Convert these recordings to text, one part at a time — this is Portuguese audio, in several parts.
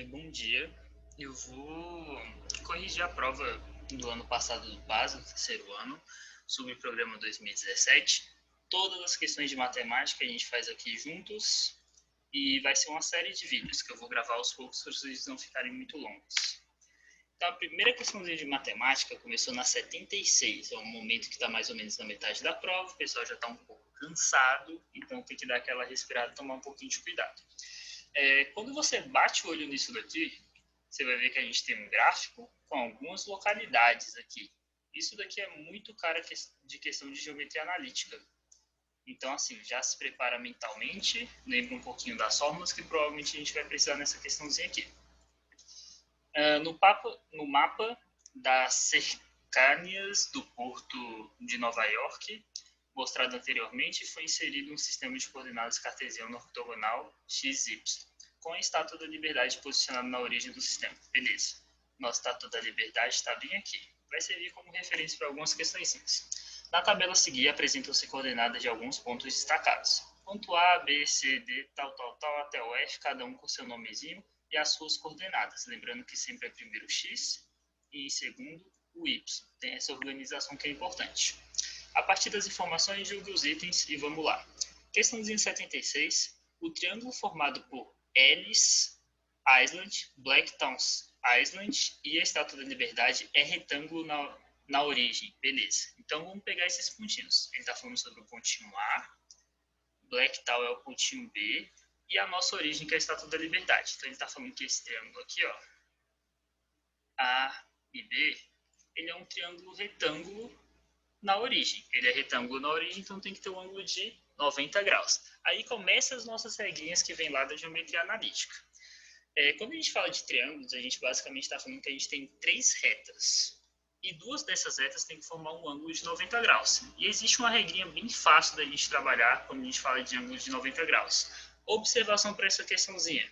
Bom dia. Eu vou corrigir a prova do ano passado do PAS, do terceiro ano, sobre o programa 2017. Todas as questões de matemática a gente faz aqui juntos e vai ser uma série de vídeos que eu vou gravar aos poucos para vocês não ficarem muito longos. Então, a primeira questãozinha de matemática começou na 76, é um momento que está mais ou menos na metade da prova, o pessoal já está um pouco cansado, então tem que dar aquela respirada e tomar um pouquinho de cuidado. Quando você bate o olho nisso daqui, você vai ver que a gente tem um gráfico com algumas localidades aqui. Isso daqui é muito cara de questão de geometria analítica. Então, assim, já se prepara mentalmente, lembra um pouquinho das fórmulas que provavelmente a gente vai precisar nessa questãozinha aqui. No mapa das cercanias do porto de Nova York, mostrado anteriormente, foi inserido um sistema de coordenadas cartesiano ortogonal XY, com a Estátua da Liberdade posicionada na origem do sistema. Beleza. Nossa Estátua da Liberdade está bem aqui. Vai servir como referência para algumas questões. Na tabela a seguir, apresentam-se coordenadas de alguns pontos destacados. Ponto A, B, C, D, tal, até o F, cada um com seu nomezinho e as suas coordenadas. Lembrando que sempre é primeiro o X e em segundo o Y. Tem essa organização que é importante. A partir das informações, julgue os itens e vamos lá. Questãozinha 76. O triângulo formado por Ellis Island, Blacktown Island e a Estátua da Liberdade é retângulo na origem. Beleza. Então vamos pegar esses pontinhos. Ele está falando sobre o pontinho A, Blacktown é o pontinho B e a nossa origem, que é a Estátua da Liberdade. Então ele está falando que esse triângulo aqui, ó, A e B, ele é um triângulo retângulo na origem. Ele é retângulo na origem, então tem que ter um ângulo de 90 graus. Aí começam as nossas regrinhas que vem lá da geometria analítica. Quando a gente fala de triângulos, a gente basicamente está falando que a gente tem três retas. E duas dessas retas têm que formar um ângulo de 90 graus. E existe uma regrinha bem fácil da gente trabalhar quando a gente fala de ângulo de 90 graus. Observação para essa questãozinha.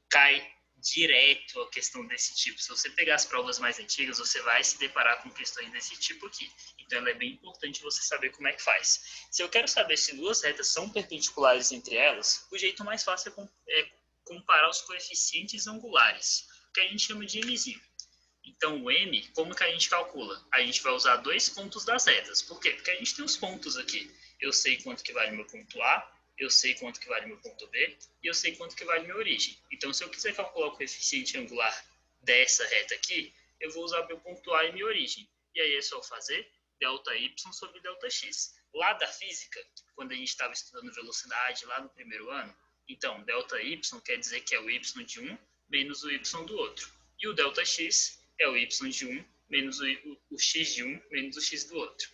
Cai direto a questão desse tipo. Se você pegar as provas mais antigas, você vai se deparar com questões desse tipo aqui. Então, ela é bem importante você saber como é que faz. Se eu quero saber se duas retas são perpendiculares entre elas, o jeito mais fácil é comparar os coeficientes angulares, que a gente chama de mzinho. Então, o m, como que a gente calcula? A gente vai usar dois pontos das retas. Por quê? Porque a gente tem os pontos aqui. Eu sei quanto que vale meu ponto A, eu sei quanto que vale meu ponto B e eu sei quanto que vale minha origem. Então, se eu quiser calcular o coeficiente angular dessa reta aqui, eu vou usar meu ponto A e minha origem. E aí é só fazer delta y sobre delta x. Lá da física, quando a gente estava estudando velocidade lá no primeiro ano, então delta y quer dizer que é o y de um menos o y do outro. E o delta x é o y de um menos o x de um menos o x do outro.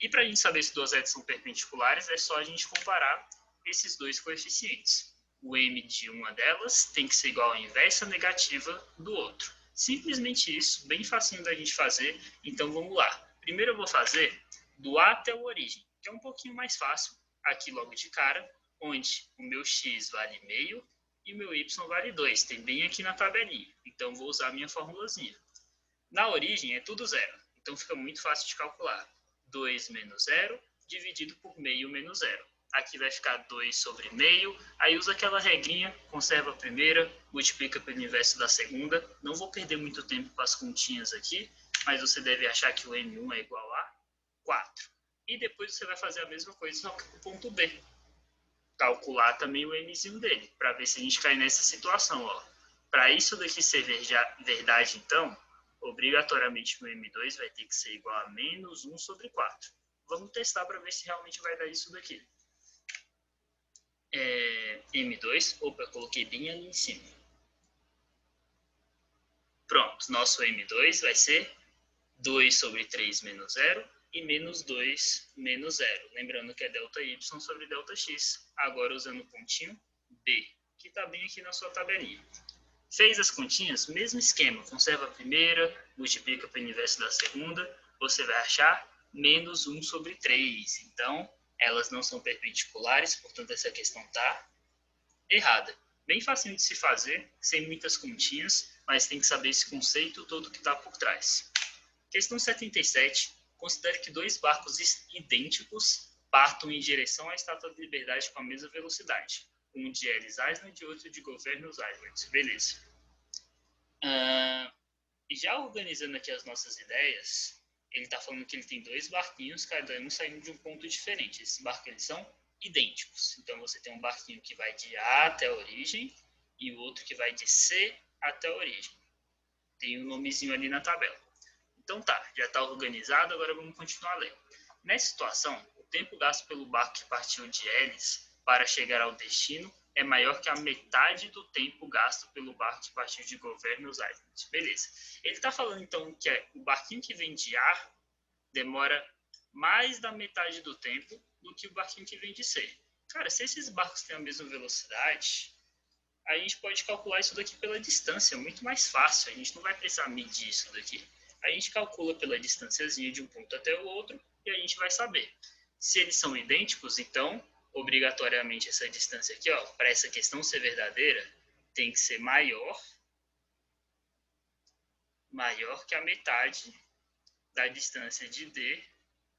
E para a gente saber se duas retas são perpendiculares, é só a gente comparar esses dois coeficientes. O m de uma delas tem que ser igual à inversa negativa do outro. Simplesmente isso, bem facinho da gente fazer. Então vamos lá. Primeiro eu vou fazer do A até a origem, que é um pouquinho mais fácil, aqui logo de cara, onde o meu x vale meio e o meu y vale 2. Tem bem aqui na tabelinha. Então vou usar a minha formulazinha. Na origem é tudo zero, então fica muito fácil de calcular. 2 menos zero dividido por meio menos zero. Aqui vai ficar 2 sobre meio, aí usa aquela regrinha, conserva a primeira, multiplica pelo inverso da segunda. Não vou perder muito tempo com as continhas aqui, mas você deve achar que o M1 é igual a 4. E depois você vai fazer a mesma coisa só que com o ponto B. Calcular também o Mzinho dele, para ver se a gente cai nessa situação. Para isso daqui ser verdade, então, obrigatoriamente o M2 vai ter que ser igual a menos 1 sobre 4. Vamos testar para ver se realmente vai dar isso daqui. M2, opa, eu coloquei bem ali em cima. Pronto, nosso M2 vai ser 2 sobre 3 menos 0 e menos 2 menos 0. Lembrando que é delta y sobre delta x. Agora usando o pontinho B, que está bem aqui na sua tabelinha. Fez as continhas, mesmo esquema, conserva a primeira, multiplica pelo inverso da segunda, você vai achar menos 1 sobre 3. Então, elas não são perpendiculares, portanto, essa questão está errada. Bem facinho de se fazer, sem muitas continhas, mas tem que saber esse conceito todo que está por trás. Questão 77. Considere que dois barcos idênticos partam em direção à Estátua da Liberdade com a mesma velocidade. Um de Ellis Island e outro de Governors Island. Beleza. E já organizando aqui as nossas ideias, ele está falando que ele tem 2 barquinhos, cada um saindo de um ponto diferente. Esses barcos eles são idênticos. Então você tem um barquinho que vai de A até a origem e o outro que vai de C até a origem. Tem um nomezinho ali na tabela. Então tá, já está organizado, agora vamos continuar lendo. Nessa situação, o tempo gasto pelo barco que partiu de Elis para chegar ao destino é maior que a metade do tempo gasto pelo barco que partiu de Governors Island. Beleza. Ele está falando então que o barquinho que vem de A demora mais da metade do tempo do que o barquinho que vem de C. Cara, se esses barcos têm a mesma velocidade, a gente pode calcular isso daqui pela distância, é muito mais fácil, a gente não vai precisar medir isso daqui. A gente calcula pela distânciazinha de um ponto até o outro e a gente vai saber. Se eles são idênticos, então, obrigatoriamente essa distância aqui, ó, para essa questão ser verdadeira, tem que ser maior que a metade da distância de D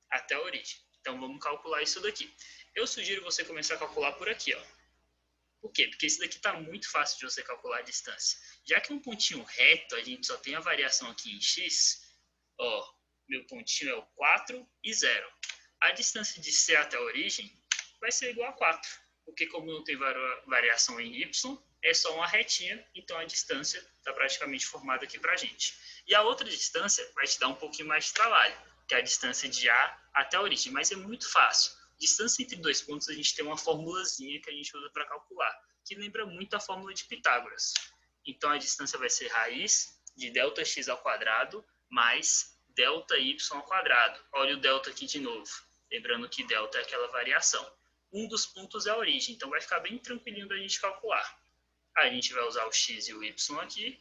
até a origem. Então, vamos calcular isso daqui. Eu sugiro você começar a calcular por aqui, ó. Por quê? Porque isso daqui está muito fácil de você calcular a distância. Já que um pontinho reto, a gente só tem a variação aqui em x, ó, meu pontinho é o 4 e 0. A distância de C até a origem vai ser igual a 4, porque como não tem variação em y, é só uma retinha, então a distância está praticamente formada aqui para a gente. E a outra distância vai te dar um pouquinho mais de trabalho, que é a distância de A até a origem, mas é muito fácil. Distância entre 2 pontos, a gente tem uma formulazinha que a gente usa para calcular, que lembra muito a fórmula de Pitágoras. Então, a distância vai ser raiz de ΔX ao quadrado mais ΔY ao quadrado. Olha o delta aqui de novo. Lembrando que delta é aquela variação. Um dos pontos é a origem, então vai ficar bem tranquilinho da gente calcular. A gente vai usar o x e o y aqui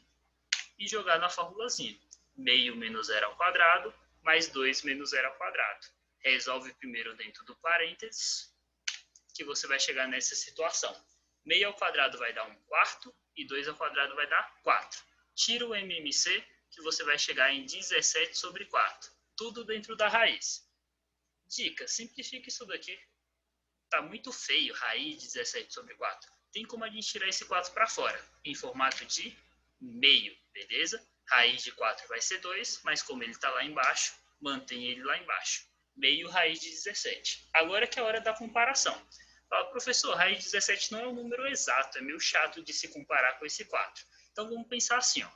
e jogar na formulazinha. Meio menos 0 ao quadrado mais 2 menos 0 ao quadrado. Resolve primeiro dentro do parênteses, que você vai chegar nessa situação. Meio ao quadrado vai dar 1/4 e 2 ao quadrado vai dar 4. Tira o MMC, que você vai chegar em 17 sobre 4. Tudo dentro da raiz. Dica, simplifica isso daqui. Tá muito feio, raiz de 17 sobre 4. Tem como a gente tirar esse 4 para fora, em formato de meio, beleza? Raiz de 4 vai ser 2, mas como ele está lá embaixo, mantém ele lá embaixo. Meio raiz de 17. Agora que é a hora da comparação. Fala, professor, raiz de 17 não é um número exato, é meio chato de se comparar com esse 4. Então vamos pensar assim, ó.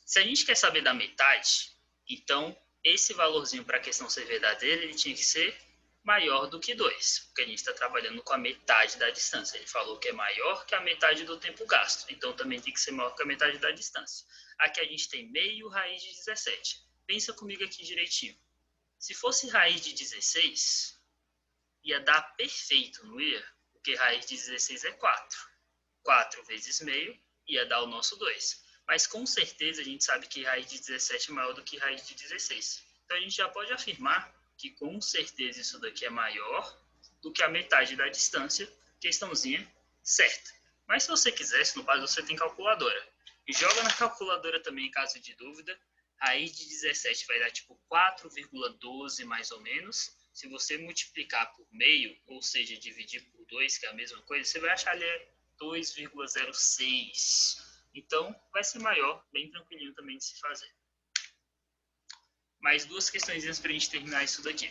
Se a gente quer saber da metade, então esse valorzinho para a questão ser verdadeira, ele tinha que ser maior do que 2, porque a gente está trabalhando com a metade da distância. Ele falou que é maior que a metade do tempo gasto, então também tem que ser maior que a metade da distância. Aqui a gente tem meio raiz de 17. Pensa comigo aqui direitinho. Se fosse raiz de 16, ia dar perfeito, não ia? Porque raiz de 16 é 4. 4 vezes meio ia dar o nosso 2. Mas com certeza a gente sabe que raiz de 17 é maior do que raiz de 16. Então a gente já pode afirmar que com certeza isso daqui é maior do que a metade da distância, questãozinha certa. Mas se você quiser, se no caso você tem calculadora, e joga na calculadora também em caso de dúvida, raiz de 17 vai dar tipo 4,12 mais ou menos. Se você multiplicar por meio, ou seja, dividir por 2, que é a mesma coisa, você vai achar ali 2,06. Então, vai ser maior, bem tranquilinho também de se fazer. Mais 2 questões para a gente terminar isso daqui.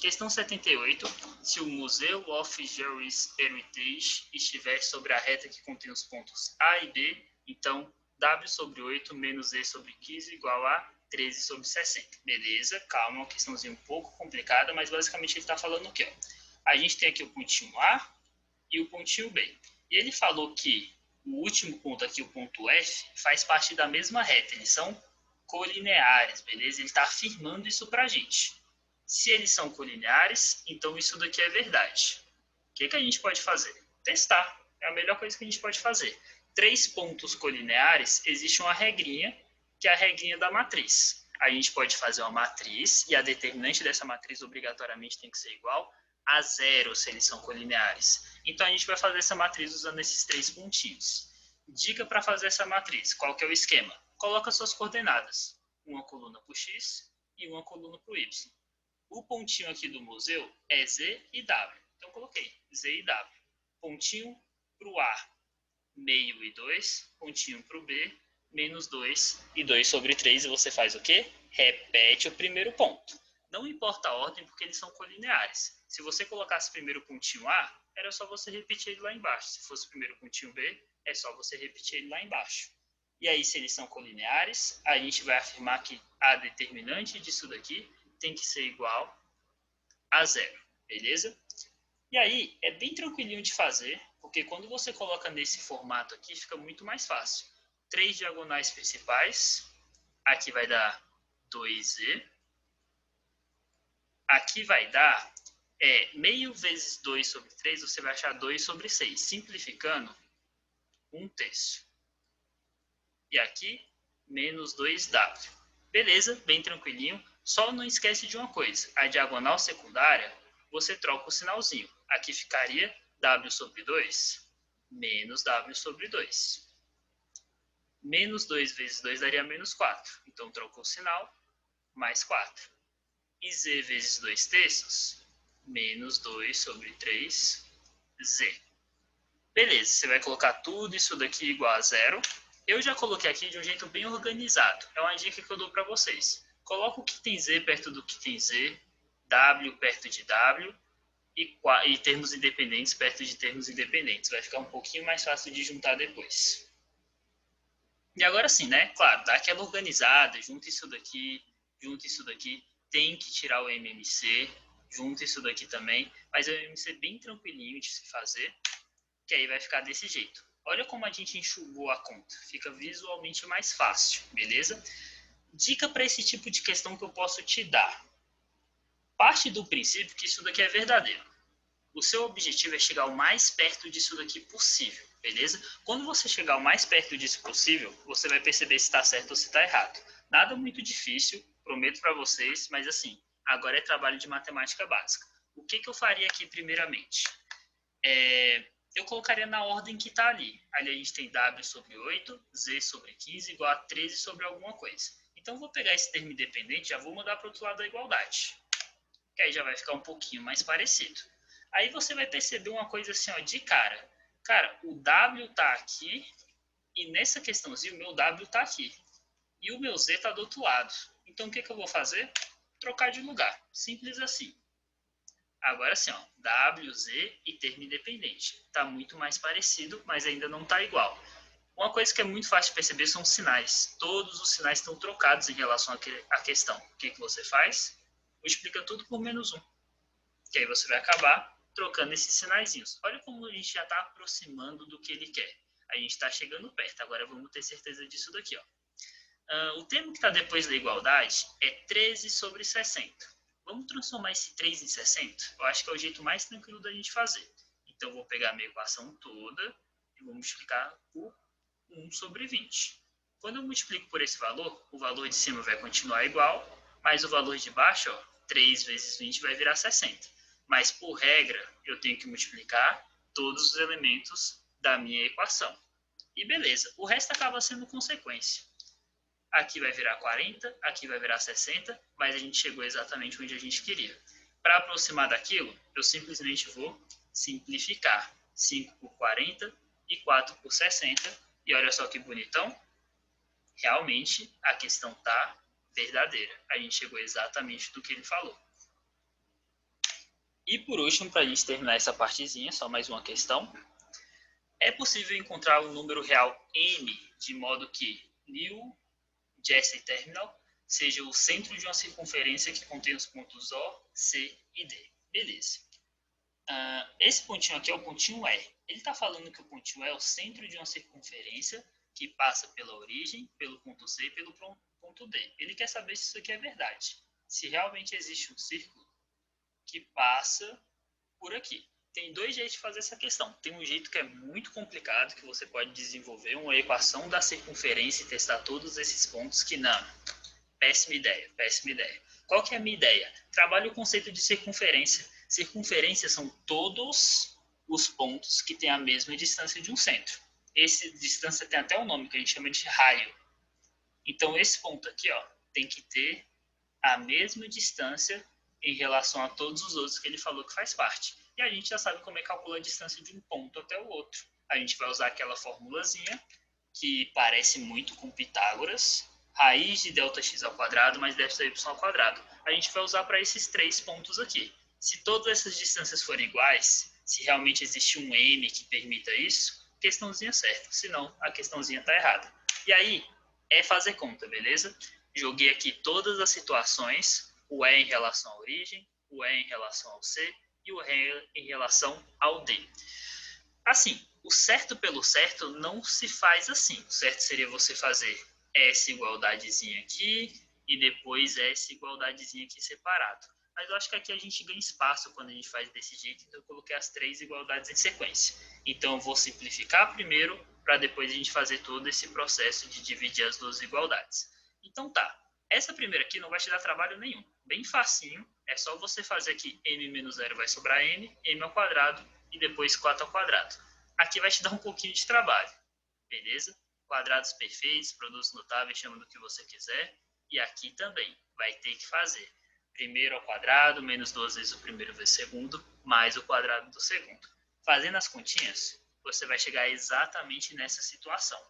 Questão 78. Se o Museu of Jewish Heritage estiver sobre a reta que contém os pontos A e B, então W sobre 8 menos E sobre 15 igual a 13 sobre 60. Beleza, calma, uma questãozinha um pouco complicada, mas basicamente ele está falando o quê? A gente tem aqui o pontinho A e o pontinho B. E ele falou que o último ponto aqui, o ponto F, faz parte da mesma reta. Eles são colineares, beleza? Ele está afirmando isso para a gente. Se eles são colineares, então isso daqui é verdade. O que a gente pode fazer? Testar. É a melhor coisa que a gente pode fazer. 3 pontos colineares, existe uma regrinha, que é a regrinha da matriz. A gente pode fazer uma matriz, e a determinante dessa matriz obrigatoriamente tem que ser igual a 0, se eles são colineares. Então, a gente vai fazer essa matriz usando esses 3 pontinhos. Dica para fazer essa matriz. Qual que é o esquema? Coloca suas coordenadas. Uma coluna para o x e uma coluna para o y. O pontinho aqui do museu é Z e W. Então, coloquei Z e W. Pontinho para o A, meio e 2. Pontinho para o B, menos 2 e 2 sobre 3. E você faz o quê? Repete o primeiro ponto. Não importa a ordem, porque eles são colineares. Se você colocasse primeiro o pontinho A, era só você repetir ele lá embaixo. Se fosse primeiro o pontinho B, é só você repetir ele lá embaixo. E aí, se eles são colineares, a gente vai afirmar que a determinante disso daqui tem que ser igual a zero, beleza? E aí, é bem tranquilinho de fazer, porque quando você coloca nesse formato aqui, fica muito mais fácil. 3 diagonais principais, aqui vai dar 2z, aqui vai dar meio vezes 2 sobre 3, você vai achar 2 sobre 6, simplificando, 1/3. E aqui, menos 2w. Beleza, bem tranquilinho. Só não esquece de uma coisa, a diagonal secundária, você troca o sinalzinho. Aqui ficaria w sobre 2, menos w sobre 2. Menos 2 vezes 2 daria menos 4. Então, trocou o sinal, mais 4. E z vezes 2/3, menos 2 sobre 3z. Beleza, você vai colocar tudo isso daqui igual a zero. Eu já coloquei aqui de um jeito bem organizado. É uma dica que eu dou para vocês. Coloca o que tem z perto do que tem z, w perto de w e termos independentes perto de termos independentes. Vai ficar um pouquinho mais fácil de juntar depois. E agora sim, né? Claro, dá aquela organizada, junta isso daqui, tem que tirar o MMC, junta isso daqui também, mas é um MMC bem tranquilinho de se fazer, que aí vai ficar desse jeito. Olha como a gente enxugou a conta, fica visualmente mais fácil, beleza? Dica para esse tipo de questão que eu posso te dar. Parte do princípio que isso daqui é verdadeiro. O seu objetivo é chegar o mais perto disso daqui possível, beleza? Quando você chegar o mais perto disso possível, você vai perceber se está certo ou se está errado. Nada muito difícil, prometo para vocês, mas assim, agora é trabalho de matemática básica. O que eu faria aqui primeiramente? Eu colocaria na ordem que está ali. Ali a gente tem w sobre 8, z sobre 15 igual a 13 sobre alguma coisa. Então, eu vou pegar esse termo independente e já vou mudar para o outro lado da igualdade. Que aí já vai ficar um pouquinho mais parecido. Aí você vai perceber uma coisa assim, ó, de cara. Cara, o w está aqui e nessa questãozinha o meu w está aqui. E o meu z está do outro lado. Então, o que eu vou fazer? Trocar de lugar. Simples assim. Agora sim, ó, W, Z e termo independente. Está muito mais parecido, mas ainda não está igual. Uma coisa que é muito fácil de perceber são os sinais. Todos os sinais estão trocados em relação à questão. O que você faz? Multiplica tudo por menos 1. Que aí você vai acabar trocando esses sinaizinhos. Olha como a gente já está aproximando do que ele quer. A gente está chegando perto. Agora vamos ter certeza disso daqui. Ó. O termo que está depois da igualdade é 13 sobre 60. Vamos transformar esse 3 em 60? Eu acho que é o jeito mais tranquilo da gente fazer. Então, eu vou pegar a minha equação toda e vou multiplicar por 1 sobre 20. Quando eu multiplico por esse valor, o valor de cima vai continuar igual, mas o valor de baixo, ó, 3 vezes 20 vai virar 60. Mas, por regra, eu tenho que multiplicar todos os elementos da minha equação. E beleza, o resto acaba sendo consequência. Aqui vai virar 40, aqui vai virar 60, mas a gente chegou exatamente onde a gente queria. Para aproximar daquilo, eu simplesmente vou simplificar. 5 por 40 e 4 por 60. E olha só que bonitão. Realmente, a questão está verdadeira. A gente chegou exatamente do que ele falou. E por último, para a gente terminar essa partezinha, só mais uma questão. É possível encontrar um número real n de modo que new Jesse Terminal seja o centro de uma circunferência que contém os pontos O, C e D. Beleza. Esse pontinho aqui é o pontinho E. Ele está falando que o pontinho E é o centro de uma circunferência que passa pela origem, pelo ponto C e pelo ponto D. Ele quer saber se isso aqui é verdade. Se realmente existe um círculo que passa por aqui. Tem dois jeitos de fazer essa questão. Tem um jeito que é muito complicado, que você pode desenvolver uma equação da circunferência e testar todos esses pontos, que não. Péssima ideia, péssima ideia. Qual que é a minha ideia? Trabalhe o conceito de circunferência. Circunferência são todos os pontos que têm a mesma distância de um centro. Essa distância tem até um nome que a gente chama de raio. Então, esse ponto aqui, ó, tem que ter a mesma distância em relação a todos os outros que ele falou que faz parte. E a gente já sabe como é que calcula a distância de um ponto até o outro. A gente vai usar aquela formulazinha que parece muito com Pitágoras, raiz de ΔX ao quadrado mais ΔY ao quadrado. A gente vai usar para esses 3 pontos aqui. Se todas essas distâncias forem iguais, se realmente existe um M que permita isso, questãozinha certa, senão a questãozinha está errada. E aí, é fazer conta, beleza? Joguei aqui todas as situações, o E em relação à origem, o E em relação ao C e o E em relação ao D. Assim, o certo pelo certo não se faz assim. O certo seria você fazer essa igualdadezinha aqui e depois essa igualdadezinha aqui separado. Mas eu acho que aqui a gente ganha espaço quando a gente faz desse jeito, então eu coloquei as 3 igualdades em sequência. Então eu vou simplificar primeiro, para depois a gente fazer todo esse processo de dividir as duas igualdades. Então tá, essa primeira aqui não vai te dar trabalho nenhum. Bem facinho, é só você fazer aqui m menos 0 vai sobrar n, m ao quadrado, e depois 4 ao quadrado. Aqui vai te dar um pouquinho de trabalho, beleza? Quadrados perfeitos, produtos notáveis, chama do que você quiser. E aqui também vai ter que fazer primeiro ao quadrado, menos 2 vezes o primeiro vezes o segundo, mais o quadrado do segundo. Fazendo as continhas, você vai chegar exatamente nessa situação.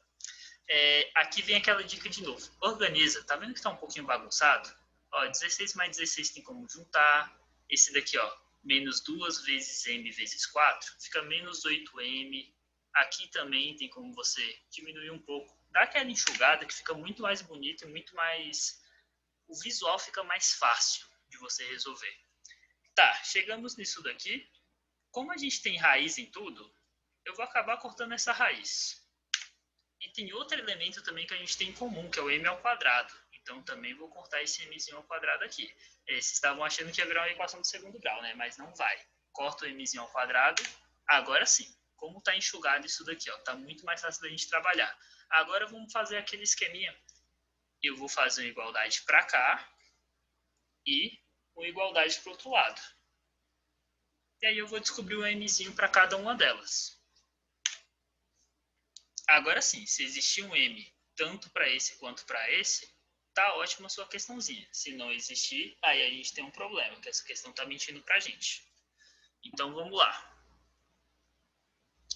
Aqui vem aquela dica de novo. Organiza, tá vendo que está um pouquinho bagunçado? Ó, 16 mais 16 tem como juntar. Esse daqui, ó, menos 2 vezes m vezes 4, fica menos 8m. Aqui também tem como você diminuir um pouco. Dá aquela enxugada que fica muito mais bonito e muito mais... O visual fica mais fácil de você resolver. Tá, chegamos nisso daqui. Como a gente tem raiz em tudo, eu vou acabar cortando essa raiz. E tem outro elemento também que a gente tem em comum, que é o m ao quadrado. Então também vou cortar esse mzinho ao quadrado aqui. Vocês estavam achando que ia virar uma equação do segundo grau, né? Mas não vai. Corto o mzinho ao quadrado. Agora sim, como está enxugado isso daqui, ó, tá muito mais fácil da gente trabalhar. Agora vamos fazer aquele esqueminha. Eu vou fazer uma igualdade para cá e uma igualdade para o outro lado. E aí eu vou descobrir o mzinho para cada uma delas. Agora sim, se existir um m tanto para esse quanto para esse, tá ótima a sua questãozinha. Se não existir, aí a gente tem um problema, que essa questão tá mentindo pra gente. Então vamos lá.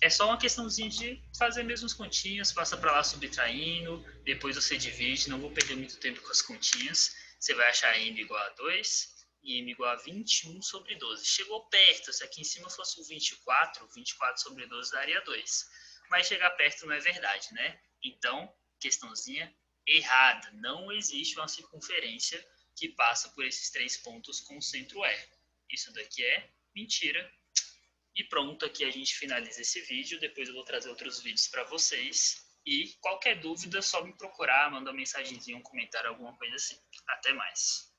É só uma questãozinha de fazer mesmo as continhas, passa para lá subtraindo, depois você divide, não vou perder muito tempo com as continhas. Você vai achar m igual a 2 e m igual a 21 sobre 12. Chegou perto, se aqui em cima fosse o 24, 24 sobre 12 daria 2. Mas chegar perto não é verdade, né? Então, questãozinha errada. Não existe uma circunferência que passa por esses 3 pontos com o centro E. Isso daqui é mentira. E pronto, aqui a gente finaliza esse vídeo. Depois eu vou trazer outros vídeos para vocês. E qualquer dúvida, só me procurar, manda uma mensagenzinha, um comentário, alguma coisa assim. Até mais.